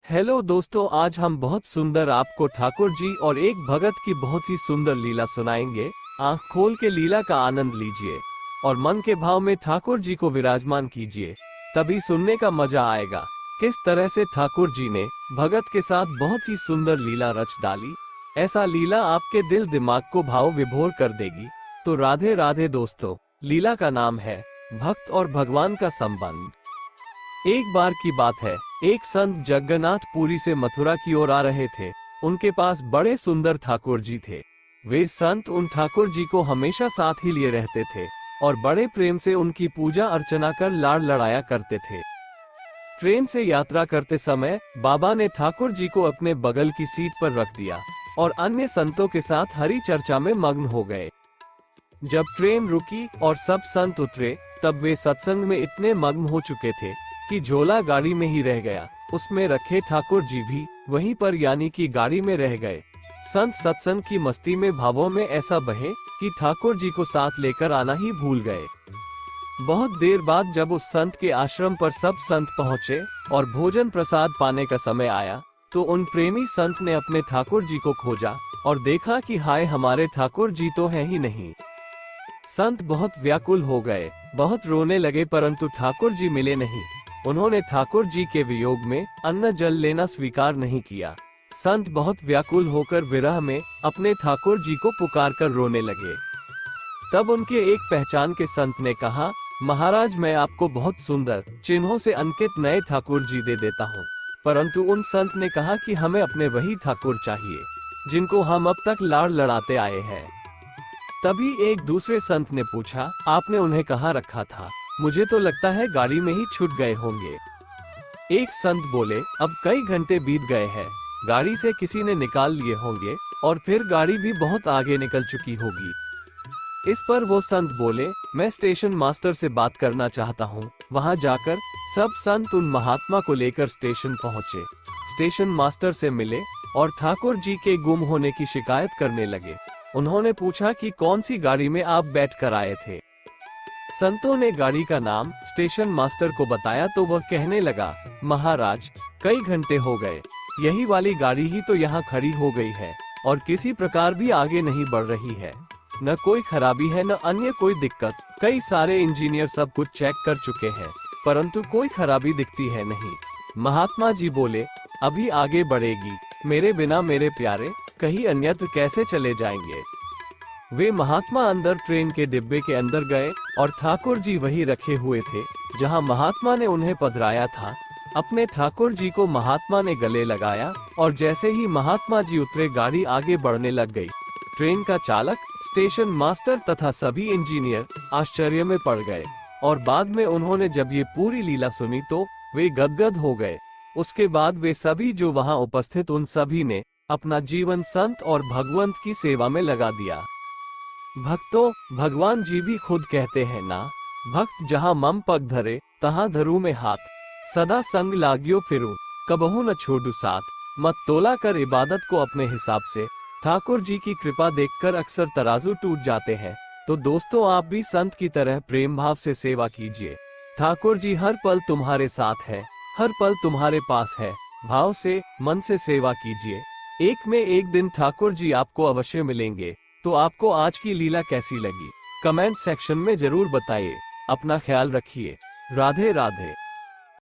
Hello दोस्तों, आज हम बहुत सुंदर आपको ठाकुर जी और एक भगत की बहुत ही सुंदर लीला सुनाएंगे। आंख खोल के लीला का आनंद लीजिए और मन के भाव में ठाकुर जी को विराजमान कीजिए, तभी सुनने का मजा आएगा। किस तरह से ठाकुर जी ने भगत के साथ बहुत ही सुंदर लीला रच डाली। ऐसा लीला आपके दिल दिमाग को भाव विभोर कर देगी। तो राधे राधे दोस्तों। लीला का नाम है भक्त और भगवान का संबंध। एक बार की बात है, एक संत जगन्नाथ पुरी से मथुरा की ओर आ रहे थे। उनके पास बड़े सुंदर ठाकुर जी थे। वे संत उन ठाकुर जी को हमेशा साथ ही लिए रहते थे और बड़े प्रेम से उनकी पूजा अर्चना कर लाड़ लड़ाया करते थे। ट्रेन से यात्रा करते समय बाबा ने ठाकुर जी को अपने बगल की सीट पर रख दिया और अन्य संतों के साथ हरि चर्चा में मग्न हो गए। जब ट्रेन रुकी और सब संत उतरे, तब वे सत्संग में इतने मग्न हो चुके थे कि झोला गाड़ी में ही रह गया। उसमें रखे ठाकुर जी भी वहीं पर यानी कि गाड़ी में रह गए। संत सत्संग की मस्ती में भावों में ऐसा बहे कि ठाकुर जी को साथ लेकर आना ही भूल गए। बहुत देर बाद जब उस संत के आश्रम पर सब संत पहुंचे और भोजन प्रसाद पाने का समय आया, तो उन प्रेमी संत ने अपने ठाकुर जी को खोजा और देखा कि हाय, हमारे ठाकुर जी तो हैं ही नहीं। संत बहुत व्याकुल हो गए, बहुत रोने लगे, परंतु ठाकुर जी मिले नहीं। उन्होंने ठाकुर जी के वियोग में अन्न जल लेना स्वीकार नहीं किया। संत बहुत व्याकुल होकर विरह में अपने ठाकुर जी को पुकार कर रोने लगे। तब उनके एक पहचान के संत ने कहा, महाराज, मैं आपको बहुत सुंदर चिन्हों से अंकित नए ठाकुर जी दे देता हूँ। परंतु उन संत ने कहा कि हमें अपने वही ठाकुर चाहिए जिनको हम अब तक लाड़ लड़ाते आए हैं। तभी एक दूसरे संत ने पूछा, आपने उन्हें कहाँ रखा था? मुझे तो लगता है गाड़ी में ही छूट गए होंगे। एक संत बोले, अब कई घंटे बीत गए हैं, गाड़ी से किसी ने निकाल लिए होंगे और फिर गाड़ी भी बहुत आगे निकल चुकी होगी। इस पर वो संत बोले, मैं स्टेशन मास्टर से बात करना चाहता हूँ। वहाँ जाकर सब संत उन महात्मा को लेकर स्टेशन पहुँचे। स्टेशन मास्टर से मिले और ठाकुर जी के गुम होने की शिकायत करने लगे। उन्होंने पूछा कि कौन सी गाड़ी में आप बैठ कर आए थे। संतों ने गाड़ी का नाम स्टेशन मास्टर को बताया तो वह कहने लगा, महाराज, कई घंटे हो गए, यही वाली गाड़ी ही तो यहाँ खड़ी हो गई है और किसी प्रकार भी आगे नहीं बढ़ रही है। न कोई खराबी है, न अन्य कोई दिक्कत। कई सारे इंजीनियर सब कुछ चेक कर चुके हैं, परंतु कोई खराबी दिखती है नहीं। महात्मा जी बोले, अभी आगे बढ़ेगी, मेरे बिना मेरे प्यारे कहीं अन्यत्र कैसे चले जाएंगे। वे महात्मा अंदर ट्रेन के डिब्बे के अंदर गए और ठाकुर जी वही रखे हुए थे जहां महात्मा ने उन्हें पधराया था। अपने ठाकुर जी को महात्मा ने गले लगाया और जैसे ही महात्मा जी उतरे, गाड़ी आगे बढ़ने लग गई। ट्रेन का चालक, स्टेशन मास्टर तथा सभी इंजीनियर आश्चर्य में पड़ गए और बाद में उन्होंने जब ये पूरी लीला सुनी तो वे गदगद हो गए। उसके बाद वे सभी जो वहां उपस्थित, उन सभी ने अपना जीवन संत और भगवंत की सेवा में लगा दिया। भक्तों, भगवान जी भी खुद कहते हैं ना, भक्त जहाँ मम पग धरे तहाँ धरू में हाथ, सदा संग लाग्यो फिरूं कबहू न छोड़ू साथ। मत तोला कर इबादत को अपने हिसाब से, ठाकुर जी की कृपा देखकर अक्सर तराजू टूट जाते हैं। तो दोस्तों, आप भी संत की तरह प्रेम भाव से सेवा कीजिए। ठाकुर जी हर पल तुम्हारे साथ है, हर पल तुम्हारे पास है। भाव से, मन से सेवा कीजिए। एक में एक दिन ठाकुर जी आपको अवश्य मिलेंगे। तो आपको आज की लीला कैसी लगी, कमेंट सेक्शन में जरूर बताइए। अपना ख्याल रखिए। राधे राधे।